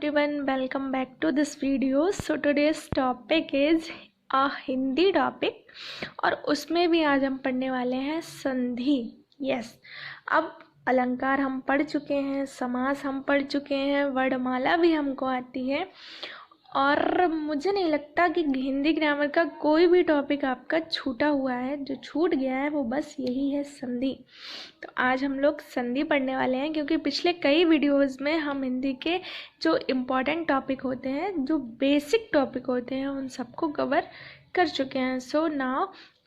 everyone, welcome back to this video. So today's topic is a Hindi topic और उसमें भी आज हम पढ़ने वाले हैं संधि. यस, अब अलंकार हम पढ़ चुके हैं, समास हम पढ़ चुके हैं, वर्णमाला भी हमको आती है और मुझे नहीं लगता कि हिंदी ग्रामर का कोई भी टॉपिक आपका छूटा हुआ है. जो छूट गया है वो बस यही है संधि. तो आज हम लोग संधि पढ़ने वाले हैं क्योंकि पिछले कई वीडियोस में हम हिंदी के जो इम्पॉर्टेंट टॉपिक होते हैं, जो बेसिक टॉपिक होते हैं, उन सबको कवर कर चुके हैं. So now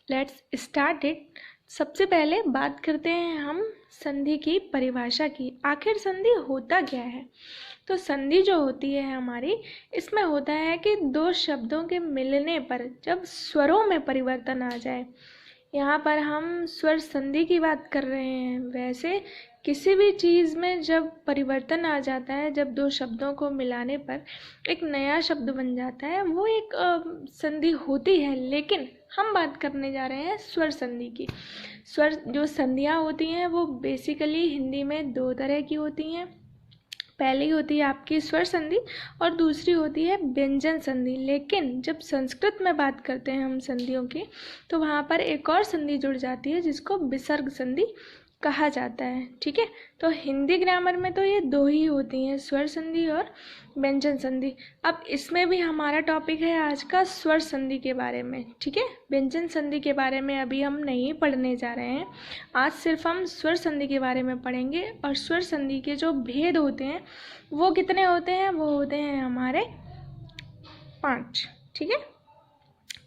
let's start it. सबसे पहले बात करते हैं हम संधि की परिभाषा की. आखिर संधि होता क्या है? तो संधि जो होती है हमारी, इसमें होता है कि दो शब्दों के मिलने पर जब स्वरों में परिवर्तन आ जाए. यहाँ पर हम स्वर संधि की बात कर रहे हैं. वैसे किसी भी चीज़ में जब परिवर्तन आ जाता है, जब दो शब्दों को मिलाने पर एक नया शब्द बन जाता है, वो एक संधि होती है. लेकिन हम बात करने जा रहे हैं स्वर संधि की. स्वर जो संधियाँ होती हैं वो बेसिकली हिंदी में दो तरह की होती हैं. पहली होती है आपकी स्वर संधि और दूसरी होती है व्यंजन संधि. लेकिन जब संस्कृत में बात करते हैं हम संधियों की, तो वहाँ पर एक और संधि जुड़ जाती है जिसको विसर्ग संधि कहा जाता है. ठीक है, तो हिंदी ग्रामर में तो ये दो ही होती हैं, स्वर संधि और व्यंजन संधि. अब इसमें भी हमारा टॉपिक है आज का स्वर संधि के बारे में. ठीक है, व्यंजन संधि के बारे में अभी हम नहीं पढ़ने जा रहे हैं. आज सिर्फ हम स्वर संधि के बारे में पढ़ेंगे. और स्वर संधि के जो भेद होते हैं वो कितने होते हैं? वो होते हैं हमारे 5. ठीक है,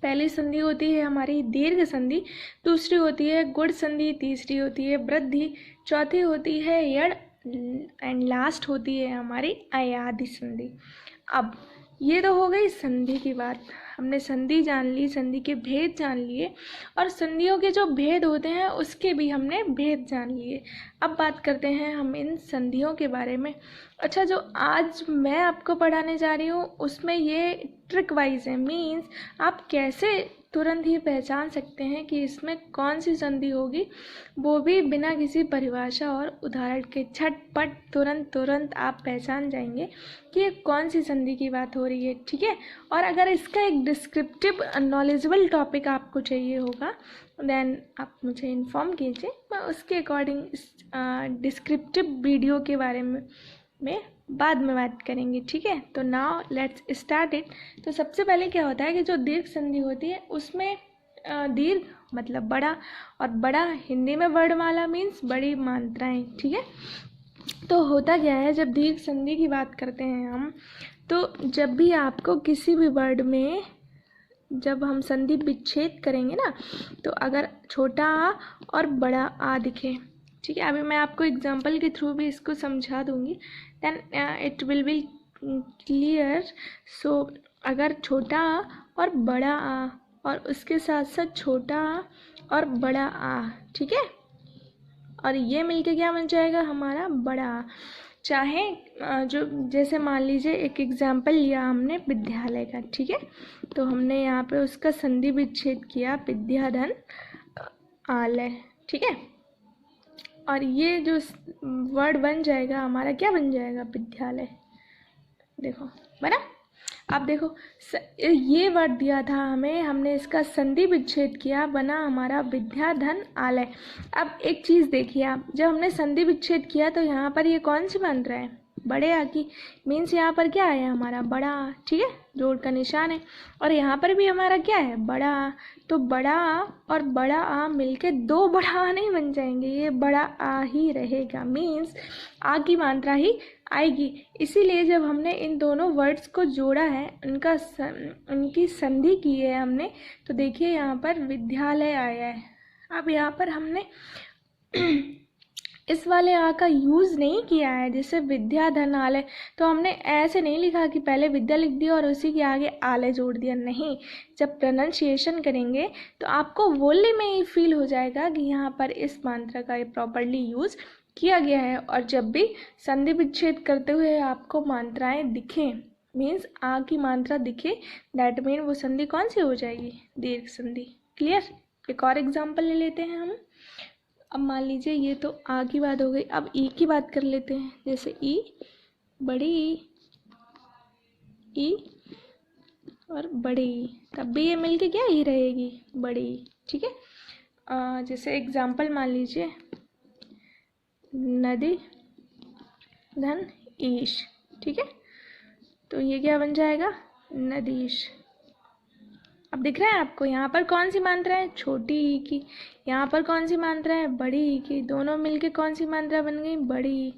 पहली संधि होती है हमारी दीर्घ संधि, दूसरी होती है गुण संधि, तीसरी होती है वृद्धि, चौथी होती है यड़ एंड लास्ट होती है हमारी अयादि संधि. अब ये तो हो गई संधि की बात. हमने संधि जान ली, संधि के भेद जान लिए और संधियों के जो भेद होते हैं उसके भी हमने भेद जान लिए. अब बात करते हैं हम इन संधियों के बारे में. अच्छा, जो आज मैं आपको पढ़ाने जा रही हूँ उसमें ये ट्रिक वाइज है. मीन्स आप कैसे तुरंत ही पहचान सकते हैं कि इसमें कौन सी संधि होगी, वो भी बिना किसी परिभाषा और उदाहरण के. झटपट तुरंत आप पहचान जाएंगे कि ये कौन सी संधि की बात हो रही है. ठीक है, और अगर इसका एक डिस्क्रिप्टिव नॉलेजेबल टॉपिक आपको चाहिए होगा देन आप मुझे इन्फॉर्म कीजिए. मैं उसके अकॉर्डिंग डिस्क्रिप्टिव वीडियो के बारे में बाद में बात करेंगे. ठीक है, तो नाउ लेट्स स्टार्ट इट. तो सबसे पहले क्या होता है कि जो दीर्घ संधि होती है उसमें दीर्घ मतलब बड़ा, और बड़ा हिंदी में वर्णमाला मीन्स बड़ी मात्राएं. ठीक है, तो होता क्या है जब दीर्घ संधि की बात करते हैं हम, तो जब भी आपको किसी भी वर्ड में जब हम संधि विच्छेद करेंगे ना, तो अगर छोटा आ और बड़ा आ दिखे, ठीक है, अभी मैं आपको एग्जांपल के थ्रू भी इसको समझा दूंगी, then it will be clear. So अगर छोटा आ और बड़ा आ और उसके साथ साथ छोटा आ और बड़ा आ, ठीक है, और ये मिलके क्या बन जाएगा हमारा बड़ा आ. चाहे जो जैसे मान लीजिए एक एग्जाम्पल लिया हमने विद्यालय का. ठीक है, तो हमने यहाँ पे उसका संधि विच्छेद किया विद्याधन आलय. ठीक है, और ये जो वर्ड बन जाएगा हमारा क्या बन जाएगा? विद्यालय. देखो बना. अब देखो ये वर्ड दिया था हमें, हमने इसका संधि विच्छेद किया, बना हमारा विद्याधन आलय. अब एक चीज़ देखिए आप, जब हमने संधि विच्छेद किया तो यहाँ पर ये कौन सी बन रहा है? बड़े आ की. मीन्स यहाँ पर क्या है हमारा? बड़ा आ. ठीक है, जोड़ का निशान है. और यहाँ पर भी हमारा क्या है? बड़ा आ. तो बड़ा आ और बड़ा आ मिलके दो बड़ा आ नहीं बन जाएंगे, ये बड़ा आ ही रहेगा. मीन्स आ की मात्रा ही आएगी. इसीलिए जब हमने इन दोनों वर्ड्स को जोड़ा है, उनकी संधि की है हमने, तो देखिए यहाँ पर विद्यालय आया है. अब यहाँ पर हमने इस वाले आ का यूज़ नहीं किया है जैसे विद्याधनालय. तो हमने ऐसे नहीं लिखा कि पहले विद्या लिख दिया और उसी के आगे आलय जोड़ दिया. नहीं, जब प्रोनाउंसिएशन करेंगे तो आपको बोलने में ही फील हो जाएगा कि यहाँ पर इस मात्रा का प्रॉपर्ली यूज़ किया गया है. और जब भी संधि विच्छेद करते हुए आपको मात्राएं दिखें, मीन्स आ की मात्रा दिखे, दैट मीन वो संधि कौन सी हो जाएगी? दीर्घ संधि. क्लियर? एक और एग्जाम्पल ले लेते हैं हम. अब मान लीजिए ये तो आ की बात हो गई, अब ई की बात कर लेते हैं. जैसे ई, बड़ी ई, ई और बड़ी ई, तब भी ये मिलके क्या ही रहेगी, बड़ी ई। ठीक है, जैसे एग्जाम्पल मान लीजिए नदी धन ईश। ठीक है, तो ये क्या बन जाएगा, नदीश। अब दिख रहा है आपको यहाँ पर कौन सी मात्रा है, छोटी ई की, यहाँ पर कौन सी मात्रा है, बड़ी ई की, दोनों मिलके कौन सी मात्रा बन गई, बड़ी ई।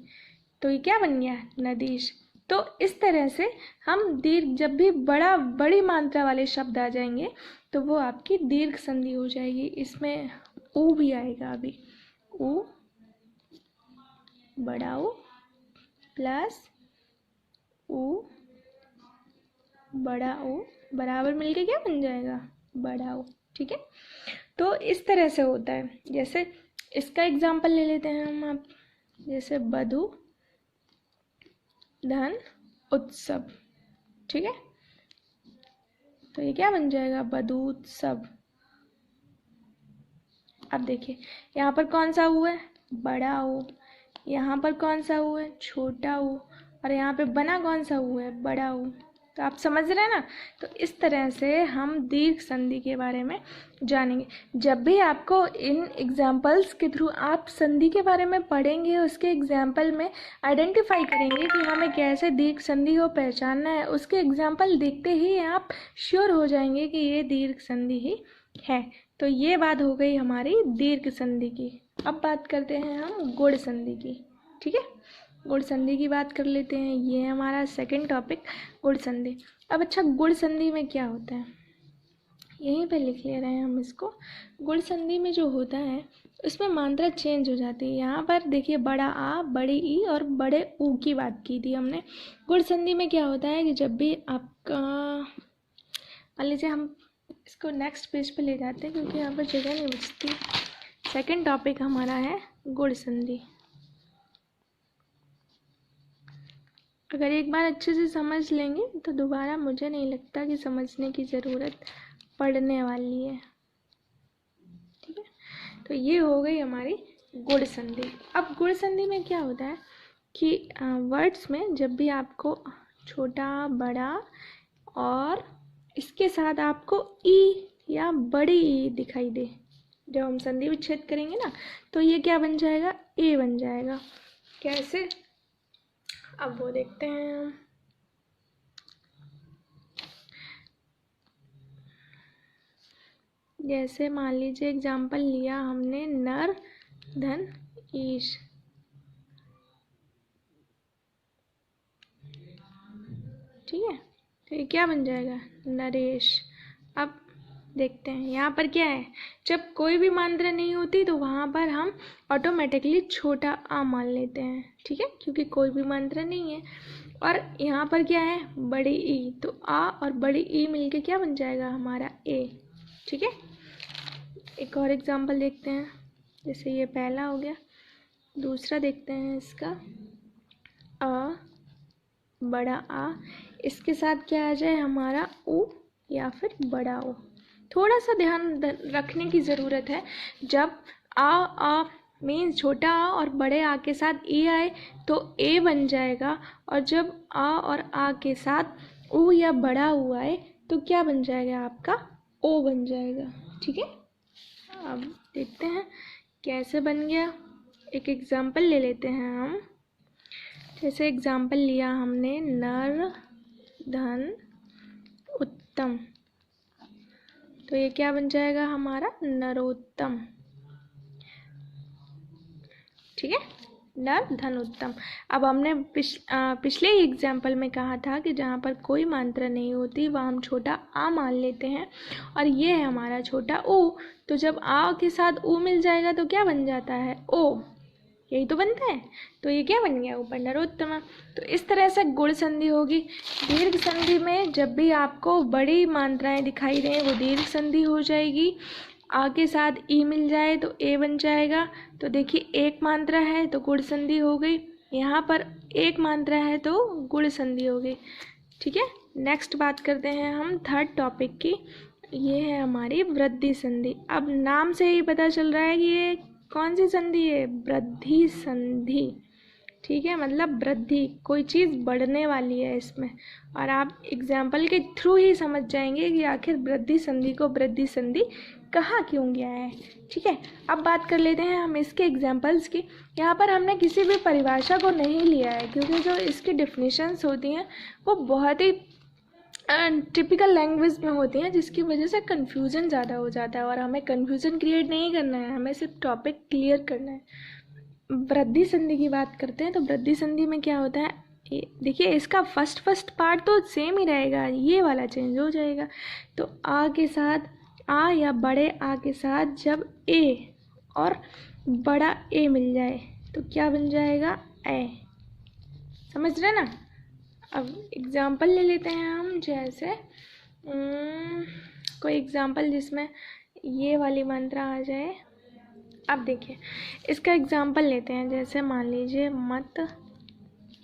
तो ये क्या बन गया, नदीश। तो इस तरह से हम दीर्घ, जब भी बड़ी मात्रा वाले शब्द आ जाएंगे तो वो आपकी दीर्घ संधि हो जाएगी। इसमें ऊ भी आएगा, अभी ऊ, बड़ा ऊ प्लस ऊ, बड़ा ऊ बराबर मिलके क्या बन जाएगा, बड़ा ऊ। ठीक है, तो इस तरह से होता है। जैसे इसका एग्जाम्पल ले लेते हैं हम, आप जैसे बधू धन उत्सव। ठीक है, तो ये क्या बन जाएगा, बधूत्सव। अब देखिए यहाँ पर कौन सा ऊ है, बड़ा ऊ, यहाँ पर कौन सा ऊ है, छोटा ऊ, और यहाँ पे बना कौन सा ऊ है, बड़ा ऊ। तो आप समझ रहे हैं ना। तो इस तरह से हम दीर्घ संधि के बारे में जानेंगे। जब भी आपको इन एग्जाम्पल्स के थ्रू आप संधि के बारे में पढ़ेंगे, उसके एग्जाम्पल में आइडेंटिफाई करेंगे कि हमें कैसे दीर्घ संधि को पहचानना है, उसके एग्जाम्पल देखते ही आप श्योर हो जाएंगे कि ये दीर्घ संधि ही है। तो ये बात हो गई हमारी दीर्घ संधि की। अब बात करते हैं हम गुण संधि की। ठीक है, गुण संधि की बात कर लेते हैं। ये हमारा सेकंड टॉपिक, गुण संधि। अब अच्छा, गुण संधि में क्या होता है, यहीं पे लिख ले रहे हैं हम इसको। गुण संधि में जो होता है उसमें मात्रा चेंज हो जाती है। यहाँ पर देखिए बड़ा आ, बड़ी ई और बड़े ऊ की बात की थी हमने। गुण संधि में क्या होता है कि जब भी आपका, मान लीजिए हम इसको नेक्स्ट पेज पे ले जाते हैं क्योंकि यहाँ पर जगह नहीं बचती। सेकंड टॉपिक हमारा है गुण संधि। अगर एक बार अच्छे से समझ लेंगे तो दोबारा मुझे नहीं लगता कि समझने की ज़रूरत पड़ने वाली है। ठीक है, तो ये हो गई हमारी गुण संधि। अब गुण संधि में क्या होता है कि वर्ड्स में जब भी आपको छोटा, बड़ा और इसके साथ आपको ई या बड़ी ई दिखाई दे, जब हम संधि विच्छेद करेंगे ना, तो ये क्या बन जाएगा, ए बन जाएगा। कैसे, अब वो देखते हैं हम। जैसे मान लीजिए एग्जाम्पल लिया हमने नर धन ईश। ठीक है, तो ये क्या बन जाएगा, नरेश। अब देखते हैं यहाँ पर क्या है, जब कोई भी मात्रा नहीं होती तो वहाँ पर हम ऑटोमेटिकली छोटा आ मान लेते हैं। ठीक है, क्योंकि कोई भी मात्रा नहीं है। और यहाँ पर क्या है, बड़ी ई, तो आ और बड़ी ई मिलके क्या बन जाएगा, हमारा ए। ठीक है, एक और एग्जांपल देखते हैं। जैसे ये पहला हो गया, दूसरा देखते हैं इसका, अ, बड़ा आ, इसके साथ क्या आ जाए हमारा ऊ या फिर बड़ा ऊ। थोड़ा सा ध्यान रखने की ज़रूरत है। जब आ मीन्स छोटा आ और बड़े आ के साथ ई आए तो ए बन जाएगा, और जब आ और आ के साथ ऊ या बड़ा ऊ आए तो क्या बन जाएगा, आपका ओ बन जाएगा। ठीक है, अब देखते हैं कैसे बन गया। एक एग्जाम्पल ले लेते हैं हम। जैसे एग्जाम्पल लिया हमने नर धन उत्तम, तो ये क्या बन जाएगा हमारा, नरोत्तम। ठीक है, नर धन उत्तम। अब हमने पिछले ही एग्जाम्पल में कहा था कि जहाँ पर कोई मात्रा नहीं होती वहाँ हम छोटा आ मान लेते हैं, और ये है हमारा छोटा ऊ। तो जब आ के साथ ऊ मिल जाएगा तो क्या बन जाता है, ओ। यही तो बनता है। तो ये क्या बन गया, ऊपर नरोत्तम। तो इस तरह से गुण संधि होगी। दीर्घ संधि में जब भी आपको बड़ी मात्राएं दिखाई दें वो दीर्घ संधि हो जाएगी। आ के साथ ई मिल जाए तो ए बन जाएगा। तो देखिए एक मात्रा है तो गुण संधि हो गई, यहाँ पर एक मात्रा है तो गुण संधि हो गई। ठीक है, नेक्स्ट बात करते हैं हम थर्ड टॉपिक की। ये है हमारी वृद्धि संधि। अब नाम से ही पता चल रहा है कि ये कौन सी संधि है, वृद्धि संधि। ठीक है, मतलब वृद्धि, कोई चीज़ बढ़ने वाली है इसमें। और आप एग्जाम्पल के थ्रू ही समझ जाएंगे कि आखिर वृद्धि संधि को वृद्धि संधि कहा क्यों गया है। ठीक है, अब बात कर लेते हैं हम इसके एग्जाम्पल्स की। यहाँ पर हमने किसी भी परिभाषा को नहीं लिया है, क्योंकि जो इसकी डिफिनीशंस होती हैं वो बहुत ही टिपिकल लैंग्वेज में होती हैं, जिसकी वजह से कन्फ्यूज़न ज़्यादा हो जाता है। और हमें कन्फ्यूज़न क्रिएट नहीं करना है, हमें सिर्फ टॉपिक क्लियर करना है। वृद्धि संधि की बात करते हैं तो वृद्धि संधि में क्या होता है, देखिए इसका फर्स्ट पार्ट तो सेम ही रहेगा, ये वाला चेंज हो जाएगा। तो आ के साथ आ या बड़े आ के साथ जब ए और बड़ा ए मिल जाए तो क्या बन जाएगा, ए। समझ रहे ना। अब एग्जाम्पल ले लेते हैं हम, जैसे कोई एग्जाम्पल जिसमें ये वाली मात्रा आ जाए। अब देखिए इसका एग्जाम्पल लेते हैं, जैसे मान लीजिए मत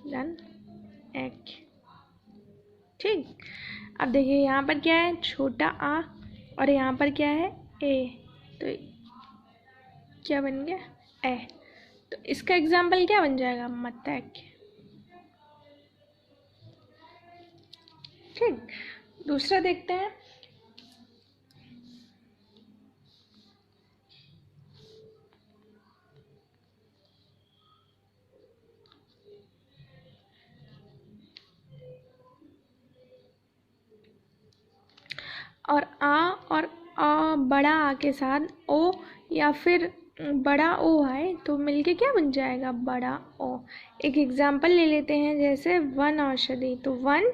दन एक। ठीक, अब देखिए यहाँ पर क्या है, छोटा आ और यहाँ पर क्या है, ए। तो क्या बन गया, ए। तो इसका एग्जाम्पल क्या बन जाएगा, मत एक। ठीक, दूसरा देखते हैं। और बड़ा आ के साथ ओ या फिर बड़ा ओ आए तो मिलके क्या बन जाएगा, बड़ा ओ। एक एग्जाम्पल ले लेते हैं, जैसे वन औषधि, तो वन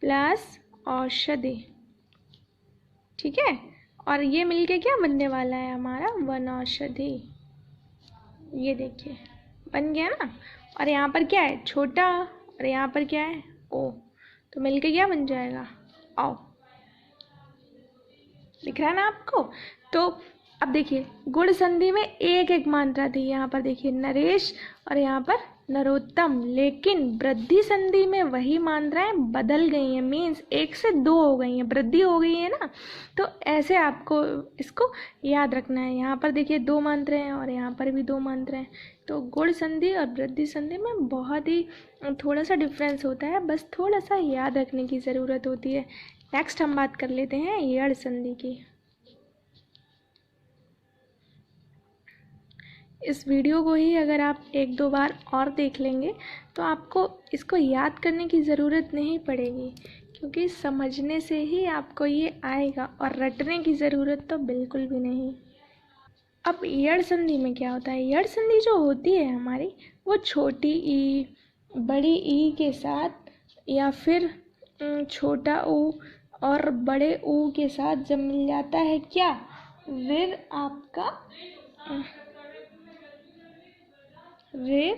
प्लस औषधि। ठीक है, और ये मिलके क्या बनने वाला है हमारा, वन औषधि। ये देखिए बन गया ना। और यहाँ पर क्या है, छोटा, और यहाँ पर क्या है, ओ। तो मिलके क्या बन जाएगा, आओ। दिख रहा है ना आपको। तो अब देखिए गुण संधि में एक एक मात्रा थी, यहाँ पर देखिए नरेश और यहाँ पर नरोत्तम। लेकिन वृद्धि संधि में वही मात्राएं बदल गई हैं, मीन्स एक से दो हो गई हैं, वृद्धि हो गई है ना। तो ऐसे आपको इसको याद रखना है। यहाँ पर देखिए दो मात्राएं हैं और यहाँ पर भी दो मात्राएं। तो गुण संधि और वृद्धि संधि में बहुत ही थोड़ा सा डिफरेंस होता है, बस थोड़ा सा याद रखने की ज़रूरत होती है। नेक्स्ट हम बात कर लेते हैं यड़ संधि की। इस वीडियो को ही अगर आप एक दो बार और देख लेंगे तो आपको इसको याद करने की ज़रूरत नहीं पड़ेगी, क्योंकि समझने से ही आपको ये आएगा और रटने की ज़रूरत तो बिल्कुल भी नहीं। अब यड़ संधि में क्या होता है, यड़ संधि जो होती है हमारी, वो छोटी ई बड़ी ई के साथ या फिर छोटा ऊ और बड़े ऊ के साथ जब मिल जाता है क्या, ऋ आपका ऋ,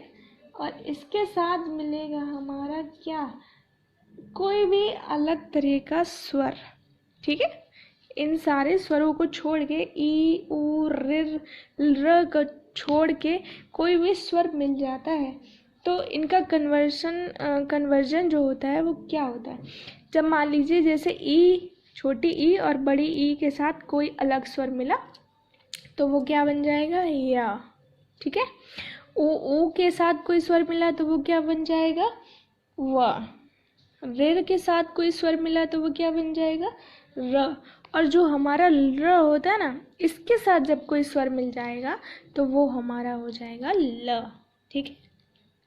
और इसके साथ मिलेगा हमारा क्या, कोई भी अलग तरह का स्वर। ठीक है, इन सारे स्वरों को छोड़ के ई ऊ र को छोड़ के कोई भी स्वर मिल जाता है तो इनका कन्वर्जन जो होता है वो क्या होता है। जब मान लीजिए जैसे ई, छोटी ई और बड़ी ई के साथ कोई अलग स्वर मिला तो वो क्या बन जाएगा, या। ठीक है, ऊ के साथ कोई स्वर मिला तो वो क्या बन जाएगा, व। रे के साथ कोई स्वर मिला तो वो क्या बन जाएगा, र। और जो हमारा र होता है ना, इसके साथ जब कोई स्वर मिल जाएगा तो वो हमारा हो जाएगा ल। ठीक है,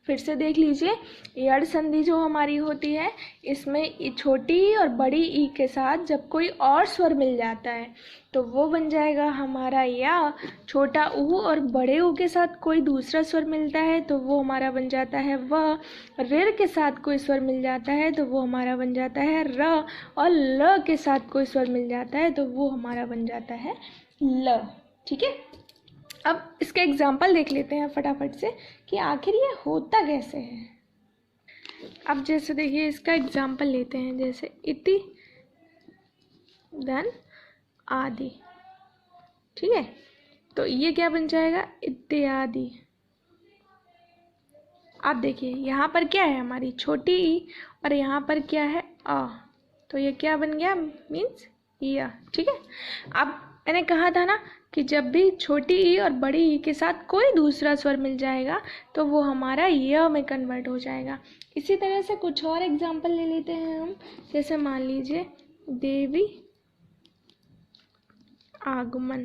फिर से देख लीजिए, यड़ संधि जो हमारी होती है इसमें छोटी ई और बड़ी ई के साथ जब कोई और स्वर मिल जाता है तो वो बन जाएगा हमारा या। छोटा ऊ और बड़े ऊ के साथ कोई दूसरा स्वर मिलता है तो वो हमारा बन जाता है व। ऋ के साथ कोई स्वर मिल जाता है तो वो हमारा बन जाता है र। और ल के साथ कोई स्वर मिल जाता है तो वो हमारा बन जाता है ल। ठीक है, अब इसका एग्जाम्पल देख लेते हैं फटाफट से कि आखिर ये होता कैसे है। अब जैसे देखिए इसका एग्जाम्पल लेते हैं, जैसे इति देन आदि। ठीक है, तो ये क्या बन जाएगा, इत्यादि। अब देखिए यहाँ पर क्या है, हमारी छोटी ई और यहाँ पर क्या है, आ। तो ये क्या बन गया, मीन्स या। ठीक है, अब मैंने कहा था ना कि जब भी छोटी ई और बड़ी ई के साथ कोई दूसरा स्वर मिल जाएगा तो वो हमारा य में कन्वर्ट हो जाएगा। इसी तरह से कुछ और एग्जाम्पल ले लेते हैं हम। जैसे मान लीजिए देवी आगमन,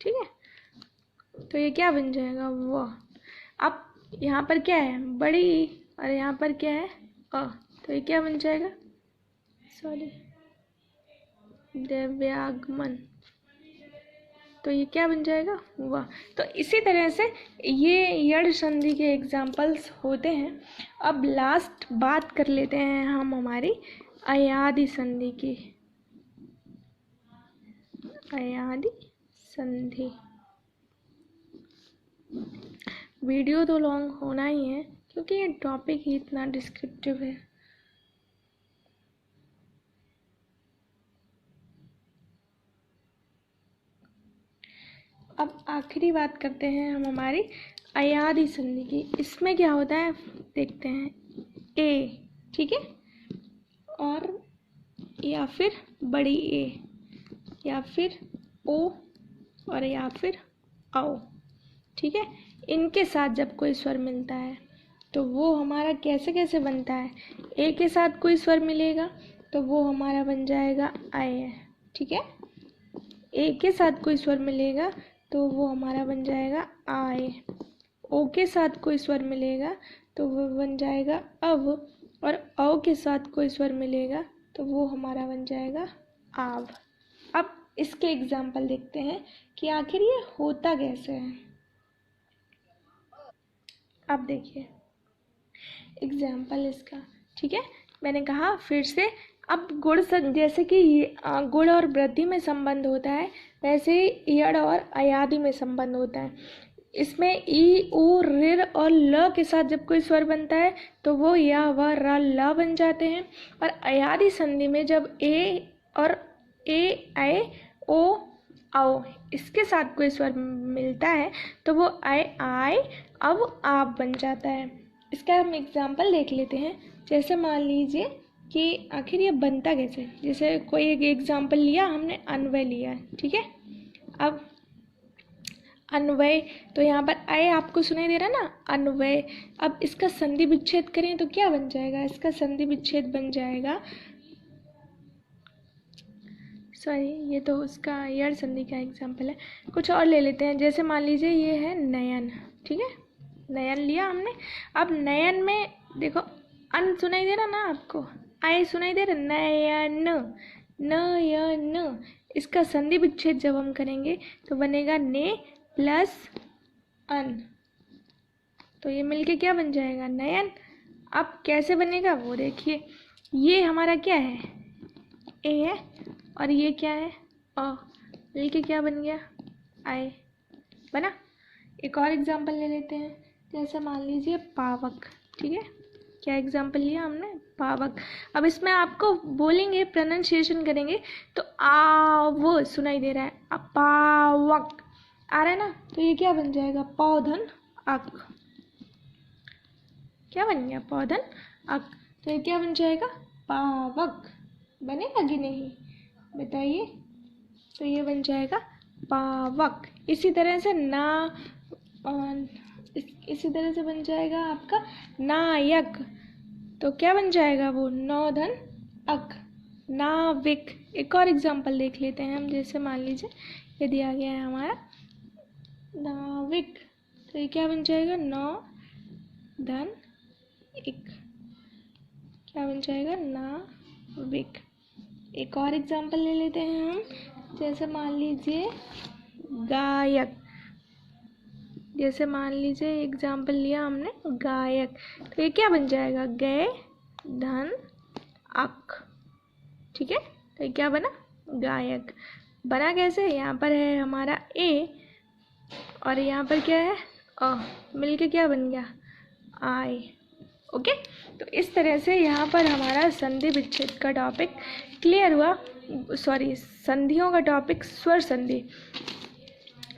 ठीक है, तो ये क्या बन जाएगा, वह। अब यहाँ पर क्या है, बड़ी ई, और यहाँ पर क्या है, अ, तो ये क्या बन जाएगा, सॉरी, दिव्यागमन, तो ये क्या बन जाएगा, वह। तो इसी तरह से ये यड़ संधि के एग्जाम्पल्स होते हैं। अब लास्ट बात कर लेते हैं हम हमारी अयादि संधि की। अयादि संधि वीडियो तो लॉन्ग होना ही है क्योंकि ये टॉपिक ही इतना डिस्क्रिप्टिव है। अब आखिरी बात करते हैं हम हमारी अयादि संधि की। इसमें क्या होता है देखते हैं, ए, ठीक है, और या फिर बड़ी ए, या फिर ओ, और या फिर औ, ठीक है। इनके साथ जब कोई स्वर मिलता है तो वो हमारा कैसे कैसे बनता है, ए के साथ कोई स्वर मिलेगा तो वो हमारा बन जाएगा आय, ठीक है। ए के साथ कोई स्वर मिलेगा तो वो हमारा बन जाएगा आय। ओ के साथ कोई स्वर मिलेगा तो वो बन जाएगा अव, और औ के साथ कोई स्वर मिलेगा तो वो हमारा बन जाएगा आव। अब इसके एग्जाम्पल देखते हैं कि आखिर ये होता कैसे है। अब देखिए एग्जाम्पल इसका, ठीक है। मैंने कहा फिर से, अब गुण जैसे कि गुण और वृद्धि में संबंध होता है वैसे ही यड़ और अयादि में संबंध होता है। इसमें ई, उ, ऋ और ल के साथ जब कोई स्वर बनता है तो वो या, व, र, ल बन जाते हैं। और अयादि संधि में जब ए और ए, ऐ, ओ, औ इसके साथ कोई स्वर मिलता है तो वो आय, अब आप बन जाता है। इसका हम एग्जाम्पल देख लेते हैं। जैसे मान लीजिए कि आखिर ये बनता कैसे, जैसे कोई एक एग्जाम्पल लिया हमने, अन्वय लिया, ठीक है। अब अन्वय, तो यहाँ पर आय आपको सुनाई दे रहा ना, अन्वय। अब इसका संधि विच्छेद करें तो क्या बन जाएगा, इसका संधि विच्छेद बन जाएगा, सॉरी ये तो उसका यड़ संधि का एग्जाम्पल है। कुछ और ले लेते हैं। जैसे मान लीजिए ये है नयन, ठीक है, नयन लिया हमने। अब नयन में देखो अन सुनाई दे रहा ना आपको, आय सुनाई दे रहा, नयन, नयन। इसका संधि विच्छेद जब हम करेंगे तो बनेगा ने प्लस अन, तो ये मिलके क्या बन जाएगा, नयन। अब कैसे बनेगा वो देखिए, ये हमारा क्या है, ए है, और ये क्या है, अ, मिलके क्या बन गया, आय बना। एक और एग्जाम्पल ले लेते हैं। जैसे मान लीजिए पावक, ठीक है, क्या एग्जाम्पल लिया हमने, पावक। अब इसमें आपको बोलेंगे, प्रोनाउंसिएशन करेंगे तो आ वो सुनाई दे रहा है, पावक आ रहा है ना, तो ये क्या बन जाएगा, पौधन अक, क्या बन गया, पौधन अक। तो ये क्या बन जाएगा, पावक। बनेगा कि नहीं बताइए, तो ये बन जाएगा पावक। इसी तरह से इसी तरह से बन जाएगा आपका नायक, तो क्या बन जाएगा वो, नौधन अक, नाविक। एक और एग्जाम्पल देख लेते हैं हम। जैसे मान लीजिए ये दिया गया है हमारा नाविक, तो ये क्या बन जाएगा, नौ धन एक, क्या बन जाएगा, नाविक। एक और एग्जाम्पल ले लेते हैं हम। जैसे मान लीजिए गायक, जैसे मान लीजिए एग्जाम्पल लिया हमने गायक, तो ये क्या बन जाएगा, गए धन अक, ठीक है। तो ये क्या बना, गायक। बना कैसे, यहाँ पर है हमारा ए और यहाँ पर क्या है, अ, मिलके क्या बन गया, आय। ओके, तो इस तरह से यहाँ पर हमारा संधि विच्छेद का टॉपिक क्लियर हुआ। सॉरी, संधियों का टॉपिक स्वर संधि।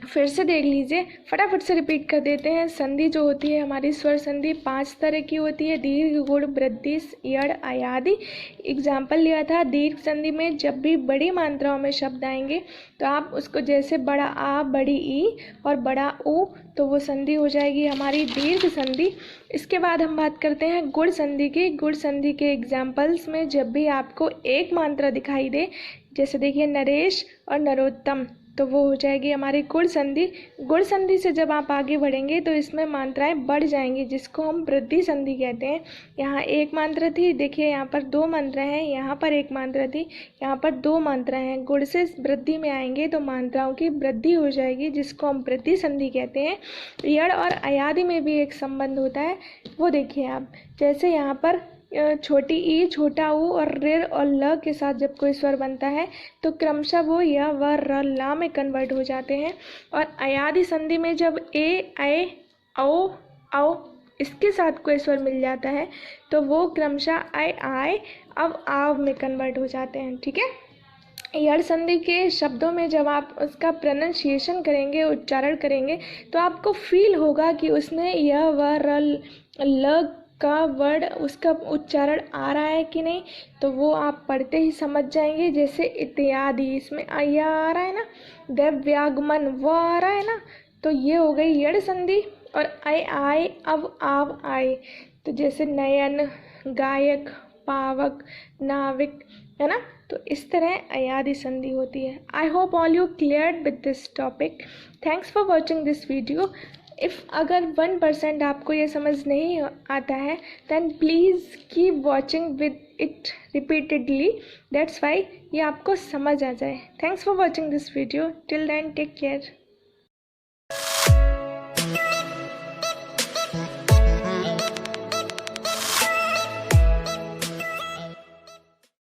फिर से देख लीजिए, फटाफट से रिपीट कर देते हैं। संधि जो होती है हमारी स्वर संधि 5 तरह की होती है, दीर्घ, गुण, वृद्धि, यड़, अयादि। एग्जाम्पल लिया था, दीर्घ संधि में जब भी बड़ी मात्राओं में शब्द आएंगे तो आप उसको जैसे बड़ा आ, बड़ी ई और बड़ा ऊ, तो वो संधि हो जाएगी हमारी दीर्घ संधि। इसके बाद हम बात करते हैं गुण संधि की। गुण संधि के एग्जाम्पल्स में जब भी आपको एक मात्रा दिखाई दे, जैसे देखिए नरेश और नरोत्तम, तो वो हो जाएगी हमारी गुण संधि। गुण संधि से जब आप आगे बढ़ेंगे तो इसमें मात्राएं बढ़ जाएंगी, जिसको हम वृद्धि संधि कहते हैं। यहाँ एक मात्रा थी, देखिए यहाँ पर 2 मात्रा हैं, यहाँ पर एक मात्रा थी, यहाँ पर 2 मात्रा हैं। गुण से वृद्धि में आएंगे तो मात्राओं की वृद्धि हो जाएगी, जिसको हम वृद्धि संधि कहते हैं। यड़ और अयादि में भी एक संबंध होता है, वो देखिए आप, जैसे यहाँ पर छोटी ई, छोटा ऊ और ऋ और ल के साथ जब कोई स्वर बनता है तो क्रमशः वो य, व, र, ला में कन्वर्ट हो जाते हैं। और अयादि संधि में जब ए, ऐ, औ, औ इसके साथ कोई स्वर मिल जाता है तो वो क्रमशः ऐ, आय, अब आव में कन्वर्ट हो जाते हैं। ठीक है। यड़ संधि के शब्दों में जब आप उसका प्रोनाउंसिएशन करेंगे, उच्चारण करेंगे, तो आपको फील होगा कि उसमें य, व, र, ल का वर्ड, उसका उच्चारण आ रहा है कि नहीं, तो वो आप पढ़ते ही समझ जाएंगे। जैसे इत्यादि, इसमें या आ रहा है ना, द्रव्यागमन वो आ रहा है ना, तो ये हो गई यड़ संधि। और आय, आय, अब, आव, आए, तो जैसे नयन, गायक, पावक, नाविक, है ना, तो इस तरह अयादि संधि होती है। I hope all you cleared with this topic. Thanks for watching this video. If अगर 1% आपको ये समझ नहीं आता है, then please keep watching with it repeatedly, that's why ये आपको समझ आ जाए। Thanks for watching this video. Till then take care.